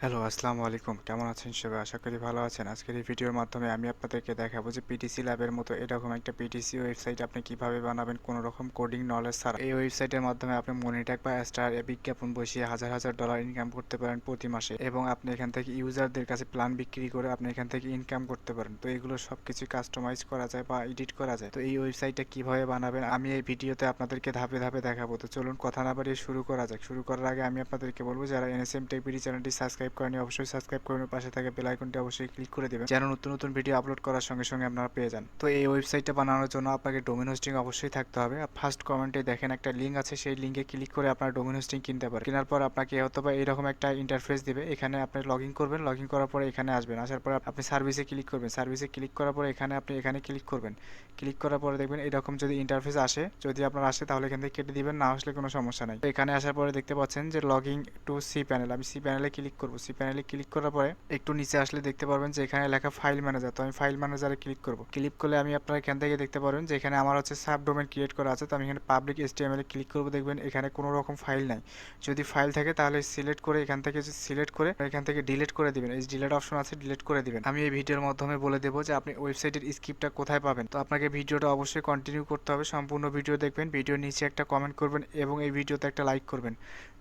Hello, আসসালামু আলাইকুম। কেমন আছেন সবাই? আশা করি ভালো আছেন। আজকের এই ভিডিওর মাধ্যমে আমি আপনাদেরকে দেখাবো যে পিটিসি ল্যাবের মতো এরকম একটা পিটিসি ওয়েবসাইট আপনি কিভাবে বানাবেন কোনো রকম কোডিং নলেজ ছাড়া। এই ওয়েবসাইটের মাধ্যমে আপনি মনিট্যাগ বা স্টার বিজ্ঞাপন বসিয়ে হাজার হাজার ডলার ইনকাম করতে পারেন প্রতি মাসে এবং আপনি এখান থেকে ইউজারদের কাছে প্ল্যান বিক্রি করে আপনি এখান থেকে ইনকাম করতে পারেন। তো এগুলো সবকিছু কাস্টমাইজ করা যায় বা এডিট করা যায়। তো এই ওয়েবসাইটটা কিভাবে বানাবেন আমি এই ভিডিওতে আপনাদেরকে ধাপে ধাপে দেখাবো। তো চলুন কথা না বাড়িয়ে শুরু করা যাক। শুরু করার আগে আমি আপনাদেরকে বলবো যারা এনএসএম টেক বিডি চ্যানেলটি সাবস্ক্রাইব করেনি অবশ্যই সাবস্ক্রাইব করুন, পাশে থাকা বেল আইকনটি অবশ্যই ক্লিক করে দিবেন যেন নতুন নতুন ভিডিও আপলোড করার সঙ্গে সঙ্গে আপনারা পেয়ে যান। তো এই ওয়েবসাইটটা বানানোর জন্য আপনাকে ডোমেন হোস্টিং অবশ্যই থাকতে হবে। ফার্স্ট কমেন্টে দেখেন একটা লিঙ্ক আছে, সেই লিঙ্কে ক্লিক করে আপনারা ডোমেন হোস্টিং কিনতে পারেন। কেনার পর আপনাকে হয়তোবা এইরকম একটা ইন্টারফেস দিবে, এখানে আপনি লগ ইন করবেন, লগ ইন করার পরে এখানে আসবেন, আসার পরে আপনি সার্ভিসে ক্লিক করবেন, সার্ভিসে ক্লিক করার পরে আপনি এখানে ক্লিক করবেন, ক্লিক করার পরে দেখবেন এরকম যদি ইন্টারফেস আসে, যদি আপনার আসে তাহলে এখান থেকে কেটে দিবেন, না আসলে কোনো সমস্যা নাই। তো এখানে আসার পরে দেখতে পাচ্ছেন যে লগইন টু সি প্যানেল, আমি সি প্যানেলে ক্লিক করব। সি প্যানেলে ক্লিক করার পরে একটু নিচে আসলে দেখতে পারবেন যে এখানে লেখা ফাইল ম্যানেজার, তো আমি ফাইল ম্যানেজারে ক্লিক করব। ক্লিক করলে আমি আপনারা এখান থেকে দেখতে পারবেন যে এখানে আমার হচ্ছে সাব ডোমেন ক্রিয়েট করা আছে, তো আমি এখানে পাবলিক এসটিএমএল এ ক্লিক করব। দেখবেন এখানে কোনো রকম ফাইল নাই, যদি ফাইল থাকে তাহলে সিলেক্ট করে এখান থেকে সিলেক্ট করে এখান থেকে ডিলিট করে দিবেন, এই ডিলিট অপশন আছে ডিলিট করে দিবেন। আমি এই ভিডিওর মাধ্যমে বলে দেবো যে আপনি ওয়েবসাইটের স্ক্রিপ্টটা কোথায় পাবেন। তো আপনাকে ভিডিওটা অবশ্যই কন্টিনিউ করতে হবে, সম্পূর্ণ ভিডিও দেখবেন, ভিডিওর নিচে একটা কমেন্ট করবেন এবং এই ভিডিওতে একটা লাইক করবেন,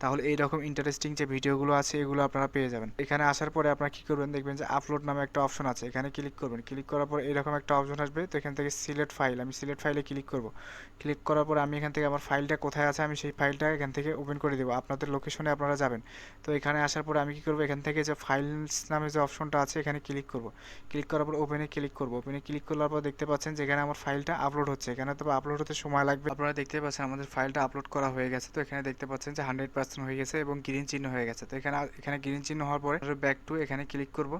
তাহলে এইরকম ইন্টারেস্টিং যে ভিডিওগুলো আছে এগুলো আপনারা পেয়ে যাবেন। এখানে আসার পরে আপনারা কি করবেন, দেখবেন যে আপলোড নামে একটা অপশন আছে, এখানে ক্লিক করবেন। ক্লিক করার পর এরকম একটা অপশন আসবে, তো এখান থেকে সিলেক্ট ফাইল, আমি সিলেক্ট ফাইলে ক্লিক করব। ক্লিক করার পর আমি এখান থেকে আমার ফাইলটা কোথায় আছে আমি সেই ফাইলটা এখান থেকে ওপেন করে দেবো, আপনাদের লোকেশনে আপনারা যাবেন। তো এখানে আসার পরে আমি কি করব, এখান থেকে যে ফাইলস নামে যে অপশনটা আছে এখানে ক্লিক করব। ক্লিক করার পর ওপেনে ক্লিক করব। ওপেনে ক্লিক করার পর দেখতে পাচ্ছেন যে এখানে আমার ফাইলটা আপলোড হচ্ছে, এখানে তো আপলোড হতে সময় লাগবে। আপনারা দেখতে পাচ্ছেন আমাদের ফাইলটা আপলোড করা হয়ে গেছে, তো এখানে দেখতে পাচ্ছেন যে 100% হয়ে গেছে এবং গ্রিন চিহ্ন হয়ে গেছে। তো এখানে এখানে গ্রিন চিহ্ন হওয়ার পরে ব্যাক টু এখানে ক্লিক করব।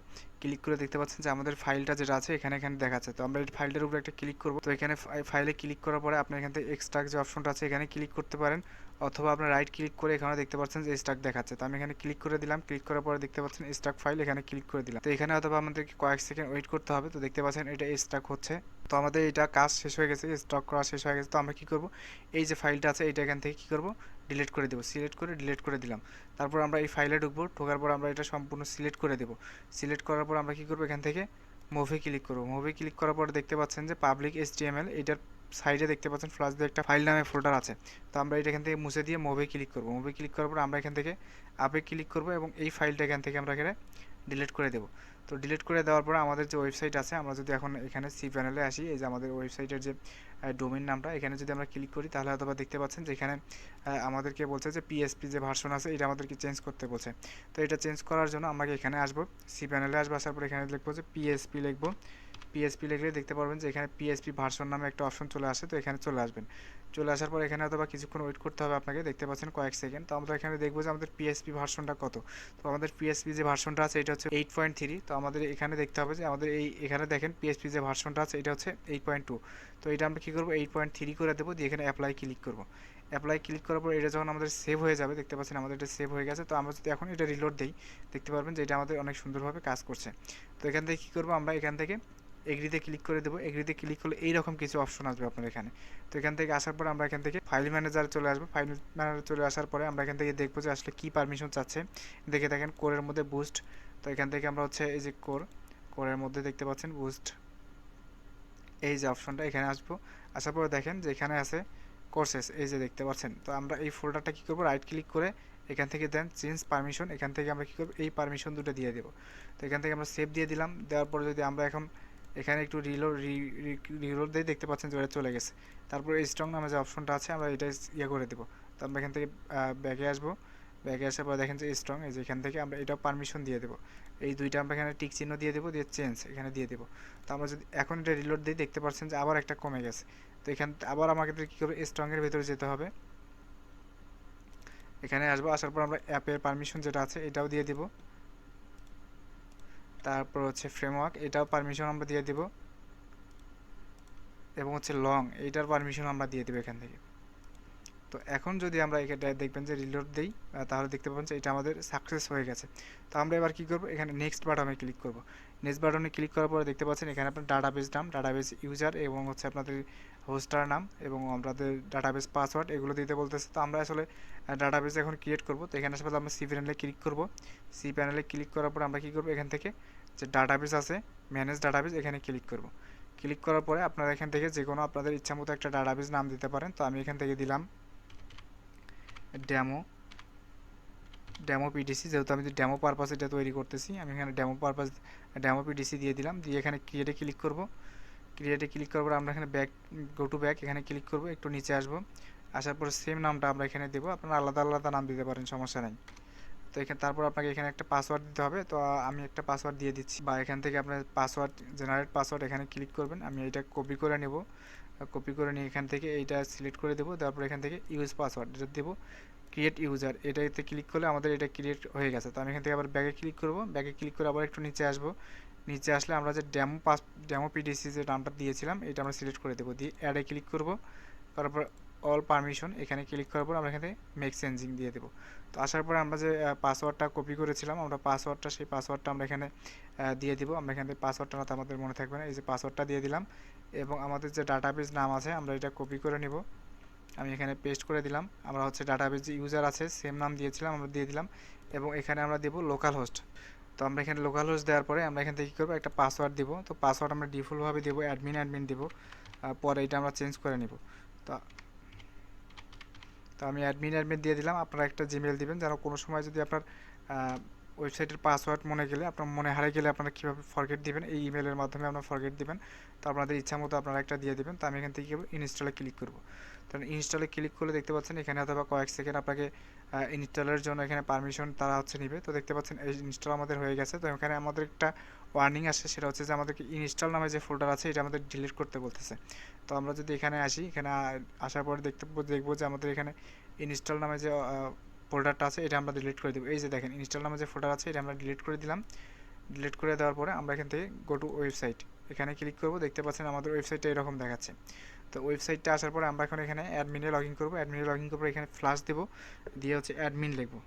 ক্লিক করে দেখতে পাচ্ছেন যে আমাদের ফাইলটা যেটা আছে এখানে এখানে দেখাচ্ছে, তো আমরা এই ফাইলটার উপরে একটা ক্লিক করব। তো এখানে ফাইলে ক্লিক করার পরে আপনি এখান থেকে এক্সট্রাক্ট যে অপশনটা আছে এখানে ক্লিক করতে পারেন, অথবা আপনার রাইট ক্লিক করে এখানে দেখতে পাচ্ছেন যে স্টাক দেখাচ্ছে, তো আমি এখানে ক্লিক করে দিলাম। ক্লিক করার পরে দেখতে পাচ্ছেন স্টাক ফাইল, এখানে ক্লিক করে দিলাম। তো এখানে অথবা আমাদেরকে কয়েক সেকেন্ড ওয়েট করতে হবে, তো দেখতে পাচ্ছেন এটা স্টাক হচ্ছে। তো আমাদের এটা কাজ শেষ হয়ে গেছে, স্টক করা শেষ হয়ে গেছে। তো আমরা কি করব, এই যে ফাইলটা আছে এটা এখান থেকে কি করব, ডিলিট করে দেবো। সিলেক্ট করে ডিলিট করে দিলাম। তারপর আমরা এই ফাইলে ঢুকবো, ঢোকার পর আমরা এটা সম্পূর্ণ সিলেক্ট করে দেবো। সিলেক্ট করার পর আমরা কি করব, এখান থেকে মুভি ক্লিক করব। মুভি ক্লিক করার পর দেখতে পাচ্ছেন যে পাবলিক এসটিএমএল, এটার সাইডে দেখতে পাচ্ছেন ফ্লাশ দিয়ে একটা ফাইল নামে ফোল্ডার আছে, তো আমরা এটা এখান থেকে মুছে দিয়ে মুভি ক্লিক করব। মুভি ক্লিক করার পর আমরা এখান থেকে আপে ক্লিক করব এবং এই ফাইলটা এখান থেকে আমরা এখানে ডিলিট করে দেবো। তো ডিলিট করে দেওয়ার পরে আমাদের যে ওয়েবসাইট আছে, আমরা যদি এখন এখানে সি প্যানেলে আসি, এই যে আমাদের ওয়েবসাইটের যে ডোমেইন নামটা এখানে যদি আমরা ক্লিক করি তাহলে হয়তো দেখতে পাচ্ছেন যে এখানে আমাদেরকে বলছে যে পিএসপি যে ভার্সন আছে এটা আমাদেরকে চেঞ্জ করতে বলছে। তো এটা চেঞ্জ করার জন্য আমাকে এখানে আসবো, সি প্যানেলে আসবো, আসার পর এখানে লিখবো যে পিএসপি লিখবো। পিএসপি লিখলে দেখতে পারবেন যে এখানে পিএসপি ভার্সন নামে একটা অপশন চলে আসে, তো এখানে চলে আসবেন। চলে আসার পর এখানে অথবা কিছুক্ষণ ওয়েট করতে হবে আপনাকে, দেখতে পাচ্ছেন কয়েক সেকেন্ড। তো আমরা এখানে দেখবো যে আমাদের পিএসপি ভার্সনটা কত। তো আমাদের পিএসপি যে ভার্সনটা আছে এটা হচ্ছে 8.3। তো আমাদের এখানে দেখতে হবে যে আমাদের এখানে দেখেন পিএসপি যে ভার্সনটা আছে এটা হচ্ছে 8.2। তো এটা আমরা কী করবো, 8.3 করে দেবো, দিয়ে এখানে অ্যাপ্লাই ক্লিক করবো। অ্যাপ্লাই ক্লিক করার পর এটা যখন আমাদের সেভ হয়ে যাবে, দেখতে পাচ্ছেন আমাদের এটা সেভ হয়ে গেছে। তো আমরা যদি এখন এটা রিলোড দিই দেখতে পারবেন যে এটা আমাদের অনেক সুন্দরভাবে কাজ করছে। তো এখান থেকে কী করবো, আমরা এখান থেকে এগ্রিতে ক্লিক করে দেবো। এগ্রিতে ক্লিক করলে এইরকম কিছু অপশন আসবে আপনার এখানে। তো এখান থেকে আসার পর আমরা এখান থেকে ফাইল ম্যানেজার চলে আসবো। ফাইল ম্যানেজার চলে আসার পরে আমরা এখান থেকে দেখবো যে আসলে কী পারমিশন চাচ্ছে। দেখে দেখেন কোরের মধ্যে বুস্ট, তো এখান থেকে আমরা হচ্ছে এই যে কোরের মধ্যে দেখতে পাচ্ছেন বুস্ট, এই যে অপশনটা এখানে আসবো। আসার পরে দেখেন যে এখানে আছে কোর্সেস, এই যে দেখতে পাচ্ছেন। তো আমরা এই ফোল্ডারটা কী করবো, রাইট ক্লিক করে এখান থেকে দেন চেঞ্জ পারমিশন, এখান থেকে আমরা কী করবো এই পারমিশন দুটো দিয়ে দেবো। তো এখান থেকে আমরা সেভ দিয়ে দিলাম। দেওয়ার পরে যদি আমরা এখন এখানে একটু রিলোড দিয়ে দেখতে পাচ্ছেন যে ওটা চলে গেছে। তারপরে স্ট্রং নামে যে অপশনটা আছে আমরা এটা ইয়ে করে দেবো। তো আমরা এখান থেকে ব্যাকে আসবো। ব্যাকে আসার পর দেখেন যে স্ট্রং, এই যে এখান থেকে আমরা এটাও পারমিশন দিয়ে দেবো। এই দুইটা আমরা এখানে টিক চিহ্ন দিয়ে দেবো, দিয়ে চেঞ্জ এখানে দিয়ে দেবো। তো আমরা যদি এখন এটা রিলোড দিই দেখতে পাচ্ছেন যে আবার একটা কমে গেছে। তো এখান আবার আমাদের কী করবো, স্ট্রংয়ের ভেতরে যেতে হবে। এখানে আসবো, আসার পর আমরা অ্যাপের পারমিশন যেটা আছে এটাও দিয়ে দিব। তারপর হচ্ছে ফ্রেমওয়ার্ক, এটাও পারমিশন আমরা দিয়ে দিব, এবং হচ্ছে লং এইটার পারমিশন আমরা দিয়ে দেবো এখান থেকে। তো এখন যদি আমরা এটা দেখবেন যে রিলোড দেই, তাহলে দেখতে পাবেন যে এটা আমাদের সাকসেস হয়ে গেছে। তো আমরা এবার কি করব, এখানে নেক্সট বাটনে ক্লিক করব। নেক্সট বাটনে ক্লিক করার পরে দেখতে পাচ্ছেন এখানে আপনার ডাটাবেস নাম, ডাটাবেস ইউজার এবং হচ্ছে আপনাদের হোস্টার নাম এবং আমাদের ডাটাবেস পাসওয়ার্ড এগুলো দিতে বলতেছে। তো আমরা আসলে ডাটাবেস এখন ক্রিয়েট করব। তো এখানে আসলে আমরা সি প্যানেলে ক্লিক করব। সি প্যানেলে ক্লিক করার পর আমরা কি করব, এখান থেকে যে ডাটাবেস আছে ম্যানেজ ডাটাবেস এখানে ক্লিক করব। ক্লিক করার পরে আপনারা এখান থেকে যে কোনো আপনাদের ইচ্ছা মতো একটা ডাটাবেস নাম দিতে পারেন। তো আমি এখান থেকে দিলাম ডেমো পিডিসি, যেহেতু আমি ডেমো পারপাস এটা তৈরি করতেছি, আমি এখানে ডেমো পিডিসি দিয়ে দিলাম। দিয়ে এখানে ক্রিয়েটে ক্লিক করব। ক্রিয়েটে ক্লিক করার পর আমরা এখানে গো টু ব্যাক এখানে ক্লিক করব, একটু নিচে আসব। আসার পর সেম নামটা আমরা এখানে দেবো, আপনারা আলাদা আলাদা নাম দিতে পারেন, সমস্যা নেই। তো এখানে তারপর আপনাকে এখানে একটা পাসওয়ার্ড দিতে হবে। তো আমি একটা পাসওয়ার্ড দিয়ে দিচ্ছি, বা এখান থেকে আপনার পাসওয়ার্ড জেনারেট পাসওয়ার্ড এখানে ক্লিক করবেন। আমি এটা কপি করে নেব, কপি করে নিয়ে এখান থেকে এইটা সিলেক্ট করে দেবো। তারপর এখান থেকে ইউজ পাসওয়ার্ড এটা দেবো, ক্রিয়েট ইউজার এটাতে ক্লিক করলে আমাদের এটা ক্রিয়েট হয়ে গেছে। তো আমি এখান থেকে আবার ব্যাগে ক্লিক করব, ব্যাগে ক্লিক করে আবার একটু নিচে আসবো। নিচে আসলে আমরা যে ডেমো পিডিসি যে নামটা দিয়েছিলাম এটা আমরা সিলেক্ট করে দেবো, দিয়ে অ্যাডে ক্লিক করব। তারপর অল পারমিশন এখানে ক্লিক করার পর আমরা এখানে মেক চেঞ্জিং দিয়ে দেবো। তো আসার পর আমরা যে পাসওয়ার্ডটা কপি করেছিলাম, আমরা সেই পাসওয়ার্ডটা আমরা এখানে দিয়ে দিব। আমরা এখানে পাসওয়ার্ডটা না তো আমাদের মনে থাকবে না, এই যে পাসওয়ার্ডটা দিয়ে দিলাম। এবং আমাদের যে ডাটাবেস নাম আছে আমরা এটা কপি করে নিব, আমি এখানে পেস্ট করে দিলাম। আমরা হচ্ছে ডাটাবেস যে ইউজার আছে সেম নাম দিয়েছিলাম আমরা দিয়ে দিলাম। এবং এখানে আমরা দেব লোকাল হোস্ট। তো আমরা এখানে লোকাল হোস্ট দেওয়ার পরে আমরা এখান থেকে কী করবো, একটা পাসওয়ার্ড দিব। তো পাসওয়ার্ড আমরা ডিফল্টভাবে দেবো অ্যাডমিন দেবো, পরে এটা আমরা চেঞ্জ করে নিব। তো তো আমি অ্যাডমিন দিয়ে দিলাম। আপনারা একটা জিমেল দিবেন, যেন কোনো সময় যদি আপনার ওয়েবসাইটের পাসওয়ার্ড আপনার মনে হারিয়ে গেলে আপনারা কীভাবে ফরগেট দিবেন, এই ইমেলের মাধ্যমে আপনারা ফরগেট দিবেন। তো আপনাদের ইচ্ছা মতো আপনারা একটা দিয়ে দিবেন। তো আমি এখান থেকে ইনস্টলে ক্লিক করব। কারণ ইনস্টলে ক্লিক করলে দেখতে পাচ্ছেন এখানে অথবা কয়েক সেকেন্ড আপনাকে ইনস্টলের জন্য এখানে পারমিশন তারা হচ্ছে নেবে। তো দেখতে পাচ্ছেন এই ইনস্টল আমাদের হয়ে গেছে। তো এখানে আমাদের একটা ওয়ার্নিং আসে, সেটা হচ্ছে যে আমাদেরকে ইনস্টল নামে যে ফোল্ডার আছে এটা আমাদের ডিলিট করতে বলতেছে। তো আমরা যদি এখানে আসি, এখানে আসার পরে দেখবো যে আমাদের এখানে ইনস্টল নামে যে ফোল্ডারটা আছে এটা আমরা ডিলিট করে দেবো। এই যে দেখেন ইনস্টল নামে যে ফোল্ডার আছে এটা আমরা ডিলিট করে দিলাম। ডিলিট করে দেওয়ার পরে আমরা এখান থেকে গো টু ওয়েবসাইট এখানে ক্লিক করব। দেখতে পাচ্ছেন আমাদের ওয়েবসাইটটা এরকম দেখাচ্ছে। তো ওয়েবসাইটটা আসার পরে আমরা এখন এখানে অ্যাডমিনে লগ ইন করবো। অ্যাডমিনে লগ ইন করবো, এখানে ফ্ল্যাশ দেবো, দিয়ে হচ্ছে অ্যাডমিন লিখবো।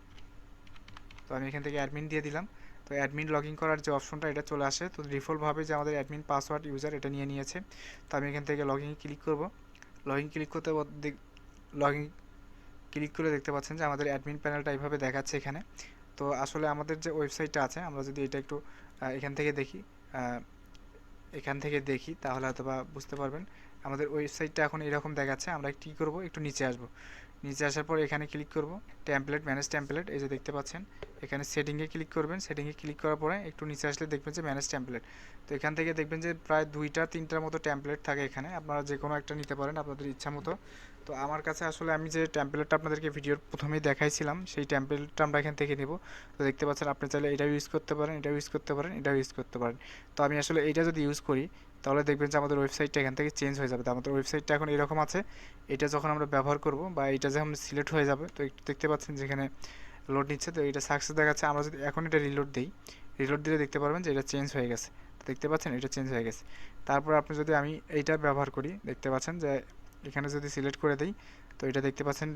তো আমি এখান থেকে অ্যাডমিন দিয়ে দিলাম। তো অ্যাডমিন লগ ইন করার যে অপশনটা এটা চলে আসে। তো ডিফল্টভাবে যে আমাদের অ্যাডমিন পাসওয়ার্ড ইউজার এটা নিয়ে নিয়েছে। তো আমি এখান থেকে লগ ইন ক্লিক করব। লগ ইন ক্লিক করতে লগ ইন ক্লিক করে দেখতে পাচ্ছেন যে আমাদের অ্যাডমিন প্যানেলটা এইভাবে দেখাচ্ছে এখানে। তো আসলে আমাদের যে ওয়েবসাইটটা আছে আমরা যদি এটা একটু এখান থেকে দেখি তাহলে হয়তো বা বুঝতে পারবেন। আমাদের ওয়েবসাইটটা এখন এরকম দেখাচ্ছে। আমরা কী করব, একটু নিচে আসব। নিচে আসার পর এখানে ক্লিক করব, টেমপ্লেট ম্যানেজ টেমপ্লেট এই যে দেখতে পাচ্ছেন। এখানে সেটিংয়ে ক্লিক করবেন, সেটিংয়ে ক্লিক করার পরে একটু নিচে আসলে দেখবেন যে ম্যানেজ টেমপ্লেট। তো এখান থেকে দেখবেন যে প্রায় 2-3টার মতো টেমপ্লেট থাকে এখানে, আপনারা যে কোনো একটা নিতে পারেন আপনাদের ইচ্ছা মতো। তো আমার কাছে আসলে আমি যে টেমপ্লেটটা আপনাদেরকে ভিডিওর প্রথমেই দেখাইছিলাম সেই টেমপ্লেটটা আমরা এখান থেকে নেব। তো দেখতে পাচ্ছেন আপনি চাইলে এটাও ইউজ করতে পারেন, এটাও ইউজ করতে পারেন, এটাও ইউজ করতে পারেন। তো আমি আসলে এইটা যদি ইউজ করি তাহলে দেখবেন যে আমাদের ওয়েবসাইটটা এখান থেকে চেঞ্জ হয়ে যাবে। তো আমাদের ওয়েবসাইটটা এখন এরকম আছে। এটা যখন আমরা ব্যবহার করব বা এটা যখন সিলেক্ট হয়ে যাবে, তো একটু দেখতে পাচ্ছেন যেখানে লোড নিচ্ছে। তো এটা সাকসেস দেখাচ্ছে। আমরা যদি এখন এটা রিলোড দিই, রিলোড দিলে দেখতে পারবেন যে এটা চেঞ্জ হয়ে গেছে। দেখতে পাচ্ছেন এটা চেঞ্জ হয়ে গেছে। তারপর আপনি যদি আমি এইটা ব্যবহার করি, দেখতে পাচ্ছেন যে এখানে যদি সিলেক্ট করে দিই তো এটা দেখতে পাচ্ছেন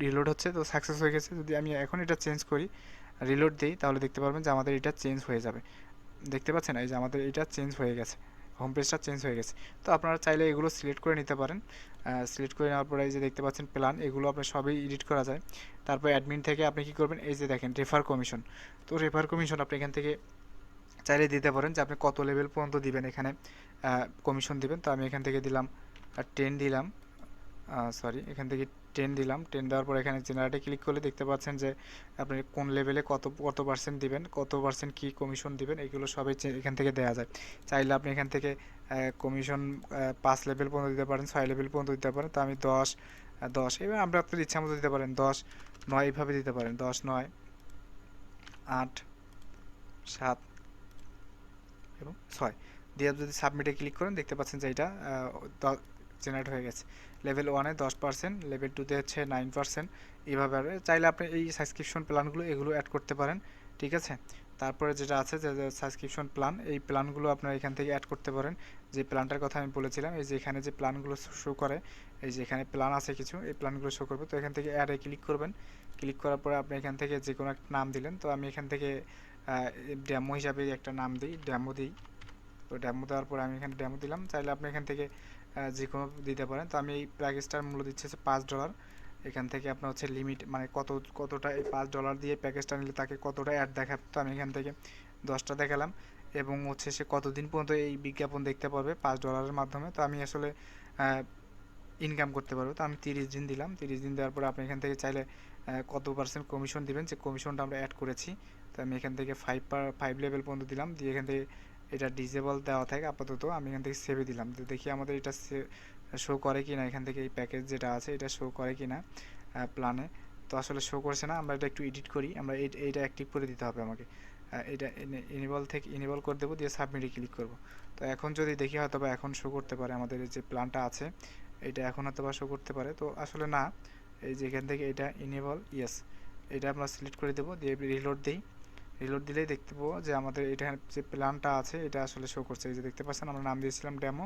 রিলোড হচ্ছে, তো সাকসেস হয়ে গেছে। যদি আমি এখন এটা চেঞ্জ করি, রিলোড দিই, তাহলে দেখতে পারবেন যে আমাদের এটা চেঞ্জ হয়ে যাবে। দেখতে পাচ্ছেন এই যে আমাদের এটা চেঞ্জ হয়ে গেছে, হোম পেজটা চেঞ্জ হয়ে গেছে। তো আপনারা চাইলে এগুলো সিলেক্ট করে নিতে পারেন। সিলেক্ট করে নেওয়ার পরে এই যে দেখতে পাচ্ছেন প্ল্যান, এগুলো আপনার সবই এডিট করা যায়। তারপর অ্যাডমিন থেকে আপনি কী করবেন, এই যে দেখেন রেফার কমিশন। তো রেফার কমিশন আপনি এখান থেকে চাইলে দিতে পারেন যে আপনি কত লেভেল পর্যন্ত দিবেন এখানে কমিশন দিবেন। তো আমি এখান থেকে দিলাম 10 দিলাম, এখান থেকে 10 দিলাম। 10 দেওয়ার পর এখানে জেনারেটে ক্লিক করলে দেখতে পাচ্ছেন যে আপনি কোন লেভেলে কত পার্সেন্ট দিবেন, কত পার্সেন্ট কী কমিশন দিবেন, এগুলো সবই এখান থেকে দেওয়া যায়। চাইলে আপনি এখান থেকে কমিশন 5 লেভেল পর্যন্ত দিতে পারেন, 6 লেভেল পর্যন্ত দিতে পারেন। তো আমি 10 এবার আমরা আপনার ইচ্ছা মতো দিতে পারেন, 10, 9 এইভাবে দিতে পারেন, 10, 9, 8, 7 এবং 6 দিয়ে যদি সাবমিটে ক্লিক করেন দেখতে পাচ্ছেন যে এটা জেনারেট হয়ে গেছে। লেভেল 1-এ 10%, লেভেল 2-তে হচ্ছে 9%। এইভাবে চাইলে আপনি এই সাবস্ক্রিপশন প্ল্যানগুলো এগুলো অ্যাড করতে পারেন, ঠিক আছে। তারপরে যেটা আছে যে সাবস্ক্রিপশন প্ল্যান, এই প্ল্যানগুলো আপনারা এখান থেকে অ্যাড করতে পারেন। যে প্ল্যানটার কথা আমি বলেছিলাম, এই যে এখানে যে প্ল্যানগুলো শো করে, এই যে এখানে প্ল্যান আছে কিছু, এই প্ল্যানগুলো শো করবে। তো এখান থেকে অ্যাডে ক্লিক করবেন। ক্লিক করার পরে আপনি এখান থেকে যে কোনো একটা নাম দিলেন। তো আমি এখান থেকে ডেমো হিসাবে একটা নাম দিই, ডেমো দিই। তো ডেমো দেওয়ার পরে আমি এখানে ডেমো দিলাম। চাইলে আপনি এখান থেকে যে কোনো দিতে পারেন। তো আমি এই প্যাকেজটার মূল্য দিচ্ছি হচ্ছে $5। এখান থেকে আপনার হচ্ছে লিমিট মানে কতটা এই $5 দিয়ে প্যাকেজটা নিলে তাকে কতটা অ্যাড দেখাবে। তো আমি এখান থেকে 10টা দেখালাম এবং হচ্ছে সে কতদিন পর্যন্ত এই বিজ্ঞাপন দেখতে পারবে $5 মাধ্যমে। তো আমি আসলে ইনকাম করতে পারবো। তো আমি 30 দিন দিলাম। 30 দিন দেওয়ার পরে আপনি এখান থেকে চাইলে কত পার্সেন্ট কমিশন দিবেন, যে কমিশনটা আমরা অ্যাড করেছি। তো আমি এখান থেকে 5 লেভেল পর্যন্ত দিলাম, দিয়ে এখান থেকে এটা ডিসেবল দেওয়া থাকে আপাতত। আমি এখান থেকে সেভে দিলাম, তো দেখি আমাদের এটা শো করে কি না, এখান থেকে এই প্যাকেজ যেটা আছে এটা শো করে কি না প্ল্যানে। তো আসলে শো করছে না, আমরা এটা একটু এডিট করি। আমরা এইটা অ্যাক্টিভ করে দিতে হবে আমাকে। এটা ইনেবল করে দেবো, দিয়ে সাবমিটে ক্লিক করব। তো এখন যদি দেখি হয়তো বা এখন শো করতে পারে আমাদের যে প্ল্যানটা আছে, এটা এখন হয়তো বা শো করতে পারে। তো আসলে না, এই যে এখান থেকে এটা ইনেবল ইয়েস, এটা আমরা সিলেক্ট করে দেবো, দিয়ে রিলোড দিই। রিলোড দিলেই দেখতে পাবো যে আমাদের এটা যে প্ল্যানটা আছে এটা আসলে শো করছে। এই যে দেখতে পাচ্ছেন আমরা নাম দিয়েছিলাম ডেমো।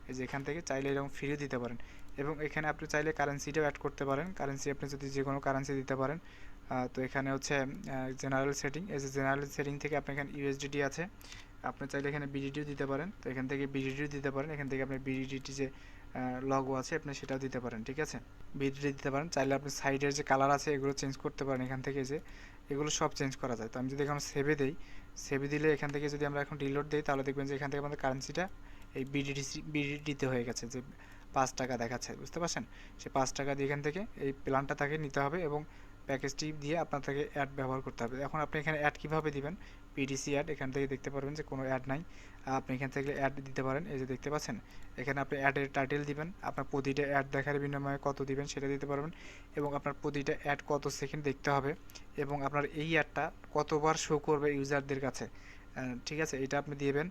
এই যে এখান থেকে চাইলে এরকম ফ্রি দিতে পারেন, এবং এখানে আপনি চাইলে কারেন্সিটাও অ্যাড করতে পারেন। কারেন্সি আপনি যদি যে কোনো কারেন্সি দিতে পারেন। তো এখানে হচ্ছে জেনারেল সেটিং, এই যে জেনারেল সেটিং থেকে আপনি এখানে ইউএসডিটি আছে, আপনি চাইলে এখানে বিডিটিও দিতে পারেন। তো এখান থেকে বিডিটিও দিতে পারেন, এখান থেকে আপনি বিডিটি যে লগো আছে আপনি সেটাও দিতে পারেন, ঠিক আছে। বিডিটি দিতে পারেন। চাইলে আপনি সাইডের যে কালার আছে এগুলো চেঞ্জ করতে পারেন এখান থেকে, যে এগুলো সব চেঞ্জ করা যায়। তো আমি যদি এখন সেভে দেই, সেভে দিলে এখান থেকে যদি আমরা এখন রিলোড দিই, তাহলে দেখবেন যে এখান থেকে আমাদের কারেন্সিটা এই বিডিটিতে হয়ে গেছে, যে $5 দেখাচ্ছে, বুঝতে পারছেন। সে $5 দিয়ে এখান থেকে এই প্ল্যানটা তাকে নিতে হবে এবং প্যাকেজটি দিয়ে আপনার তাকে অ্যাড ব্যবহার করতে হবে। এখন আপনি এখানে অ্যাড কীভাবে দিবেন, পিডিসি অ্যাড, এখান থেকে দেখতে পারবেন যে কোনো অ্যাড নাই। আপনি এখান থেকে অ্যাড দিতে পারেন, এই যে দেখতে পাচ্ছেন এখানে আপনি অ্যাডের টাইটেল দিবেন, আপনার প্রতিটা অ্যাড দেখার বিনিময়ে কত দিবেন সেটা দিতে পারবেন, এবং আপনার প্রতিটা অ্যাড কত সেকেন্ড দেখতে হবে, এবং আপনার এই অ্যাডটা কতবার শো করবে ইউজারদের কাছে, ঠিক আছে, এটা আপনি দিবেন।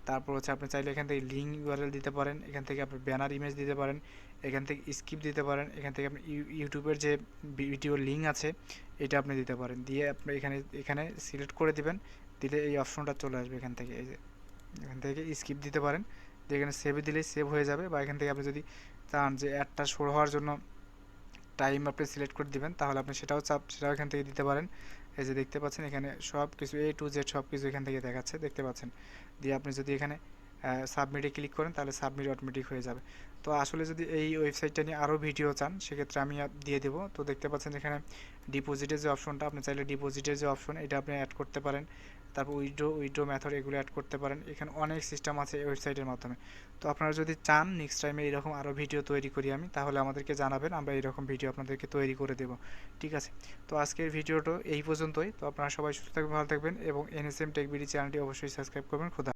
তারপর হচ্ছে আপনি চাইলে এখান থেকে লিঙ্ক ইউআরএল দিতে পারেন, এখান থেকে আপনি ব্যানার ইমেজ দিতে পারেন, এখান থেকে স্কিপ দিতে পারেন, এখান থেকে আপনি ইউটিউবের যে ভিডিও লিঙ্ক আছে এটা আপনি দিতে পারেন, দিয়ে আপনি এখানে এখানে সিলেক্ট করে দিবেন। দিলে এই অপশনটা চলে আসবে এখান থেকে, এই যে এখান থেকে স্কিপ দিতে পারেন, যেখানে সেভে দিলেই সেভ হয়ে যাবে। বা এখান থেকে আপনি যদি চান যে অ্যাডটা শো হওয়ার জন্য টাইম আপনি সিলেক্ট করে দিবেন, তাহলে আপনি সেটাও এখান থেকে দিতে পারেন। এই যে দেখতে পাচ্ছেন এখানে সব কিছু A to Z সব কিছু এখান থেকে দেখাচ্ছে, দেখতে পাচ্ছেন। দিয়ে আপনি যদি এখানে সাবমিটে ক্লিক করেন তাহলে সাবমিট অটোমেটিক হয়ে যাবে। তো আসলে যদি এই ওয়েবসাইটটা নিয়ে আরও ভিডিও চান সেক্ষেত্রে আমি দিয়ে দেবো। তো দেখতে পাচ্ছেন এখানে ডিপোজিটের যে অপশনটা, আপনি চাইলে ডিপোজিটের যে অপশন এটা আপনি অ্যাড করতে পারেন। তারপর উইথড্র মেথড এগুলো অ্যাড করতে পারেন। এখানে অনেক সিস্টেম আছে এই ওয়েবসাইটের মাধ্যমে। তো আপনারা যদি চান নেক্সট টাইমে এরকম আরও ভিডিও তৈরি করি আমি, তাহলে আমাদেরকে জানাবেন, আমরা এরকম ভিডিও আপনাদেরকে তৈরি করে দেব, ঠিক আছে। তো আজকের ভিডিওটা এই পর্যন্তই। তো আপনারা সবাই সুস্থ থাকবেন, ভালো থাকবেন, এবং NSM টেক বিডি চ্যানেলটি অবশ্যই সাবস্ক্রাইব করবেন। খুদা।